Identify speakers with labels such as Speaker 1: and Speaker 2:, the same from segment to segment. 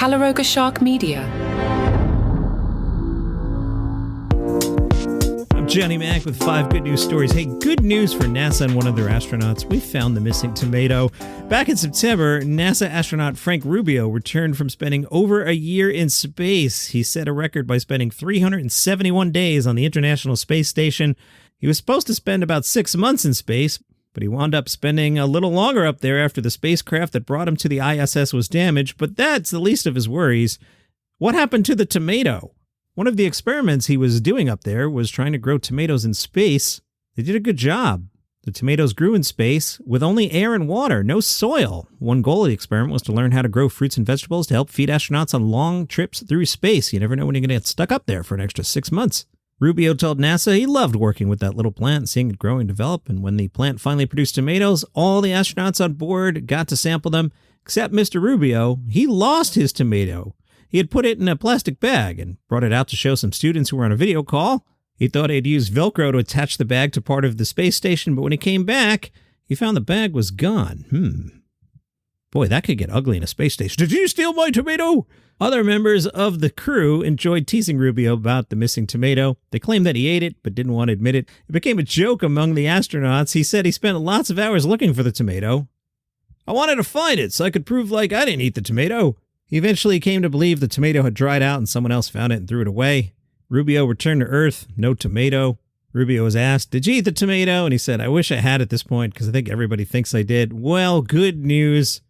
Speaker 1: Calaroga Shark Media.
Speaker 2: I'm Johnny Mac with 5 good news stories. Hey, good news for NASA and one of their astronauts. We found the missing tomato. Back in September, NASA astronaut Frank Rubio returned from spending over a year in space. He set a record by spending 371 days on the International Space Station. He was supposed to spend about 6 months in space, but he wound up spending a little longer up there after the spacecraft that brought him to the ISS was damaged. But that's the least of his worries. What happened to the tomato? One of the experiments he was doing up there was trying to grow tomatoes in space. They did a good job. The tomatoes grew in space with only air and water, no soil. One goal of the experiment was to learn how to grow fruits and vegetables to help feed astronauts on long trips through space. You never know when you're going to get stuck up there for an extra 6 months. Rubio told NASA he loved working with that little plant, seeing it grow and develop, and when the plant finally produced tomatoes, all the astronauts on board got to sample them, except Mr. Rubio. He lost his tomato. He had put it in a plastic bag and brought it out to show some students who were on a video call. He thought he'd use Velcro to attach the bag to part of the space station, but when he came back, he found the bag was gone. Boy, that could get ugly in a space station. Did you steal my tomato? Other members of the crew enjoyed teasing Rubio about the missing tomato. They claimed that he ate it, but didn't want to admit it. It became a joke among the astronauts. He said he spent lots of hours looking for the tomato. I wanted to find it so I could prove I didn't eat the tomato. He eventually came to believe the tomato had dried out and someone else found it and threw it away. Rubio returned to Earth, no tomato. Rubio was asked, "Did you eat the tomato?" And he said, "I wish I had at this point because I think everybody thinks I did." Well, good news.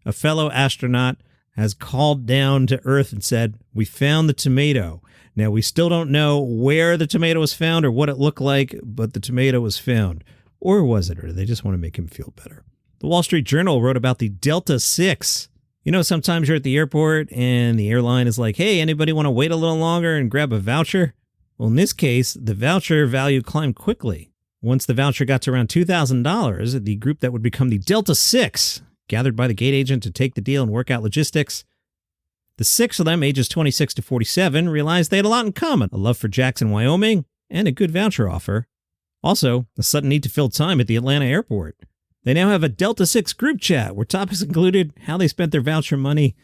Speaker 2: A fellow astronaut has called down to Earth and said, "We found the tomato." Now, we still don't know where the tomato was found or what it looked like, but the tomato was found. Or was it? Or they just want to make him feel better. The Wall Street Journal wrote about the Delta 6. You know, sometimes you're at the airport and the airline is like, "Hey, anybody want to wait a little longer and grab a voucher?" Well, in this case, the voucher value climbed quickly. Once the voucher got to around $2,000, the group that would become the Delta 6 gathered by the gate agent to take the deal and work out logistics. The 6 of them, ages 26 to 47, realized they had a lot in common: a love for Jackson, Wyoming, and a good voucher offer. Also, a sudden need to fill time at the Atlanta airport. They now have a Delta 6 group chat where topics included how they spent their voucher money.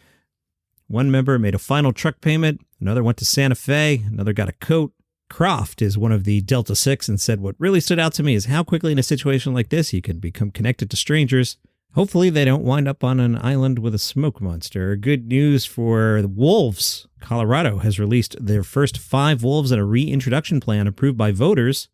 Speaker 2: One member made a final truck payment, another went to Santa Fe, another got a coat. Croft is one of the Delta 6 and said, "What really stood out to me is how quickly in a situation like this you can become connected to strangers. Hopefully they don't wind up on an island with a smoke monster." Good news for the wolves. Colorado has released their first 5 wolves in a reintroduction plan approved by voters.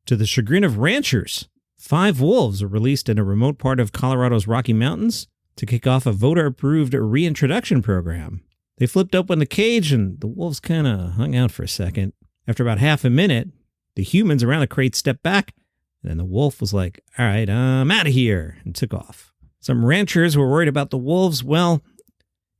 Speaker 2: To the chagrin of ranchers, 5 wolves were released in a remote part of Colorado's Rocky Mountains to kick off a voter-approved reintroduction program. They flipped open the cage and the wolves kind of hung out for a second. After about half a minute, the humans around the crate stepped back, and then the wolf was like, "All right, I'm out of here," and took off. Some ranchers were worried about the wolves. Well,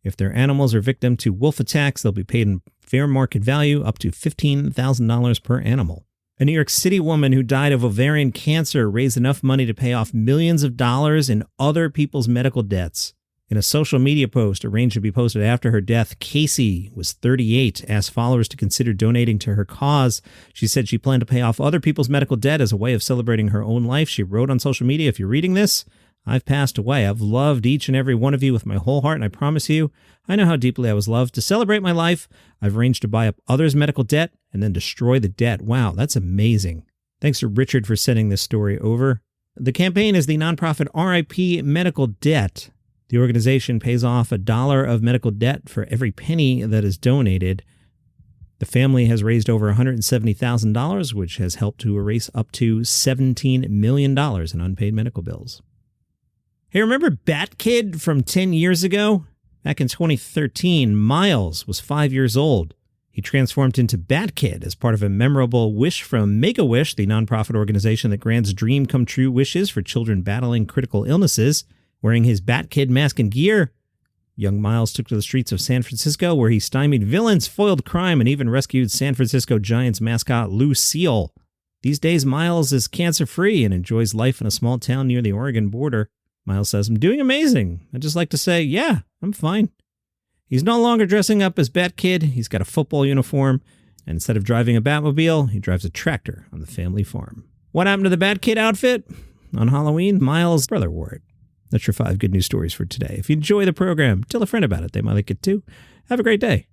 Speaker 2: if their animals are victim to wolf attacks, they'll be paid in fair market value up to $15,000 per animal. A New York City woman who died of ovarian cancer raised enough money to pay off millions of dollars in other people's medical debts. In a social media post arranged to be posted after her death, Casey was 38, asked followers to consider donating to her cause. She said she planned to pay off other people's medical debt as a way of celebrating her own life. She wrote on social media, "If you're reading this, I've passed away. I've loved each and every one of you with my whole heart, and I promise you, I know how deeply I was loved. To celebrate my life, I've arranged to buy up others' medical debt and then destroy the debt." Wow, that's amazing. Thanks to Richard for sending this story over. The campaign is the nonprofit RIP Medical Debt. The organization pays off $1 of medical debt for every penny that is donated. The family has raised over $170,000, which has helped to erase up to $17 million in unpaid medical bills. Hey, remember Bat Kid from 10 years ago? Back in 2013, Miles was 5 years old. He transformed into Bat Kid as part of a memorable wish from Make-A-Wish, the nonprofit organization that grants dream-come-true wishes for children battling critical illnesses. Wearing his Bat Kid mask and gear, young Miles took to the streets of San Francisco, where he stymied villains, foiled crime, and even rescued San Francisco Giants mascot Lucille. These days, Miles is cancer-free and enjoys life in a small town near the Oregon border. Miles says, "I'm doing amazing. I'd just like to say, yeah, I'm fine." He's no longer dressing up as Bat Kid. He's got a football uniform, and instead of driving a Batmobile, he drives a tractor on the family farm. What happened to the Bat Kid outfit? On Halloween, Miles' brother wore it. That's your 5 good news stories for today. If you enjoy the program, tell a friend about it. They might like it too. Have a great day.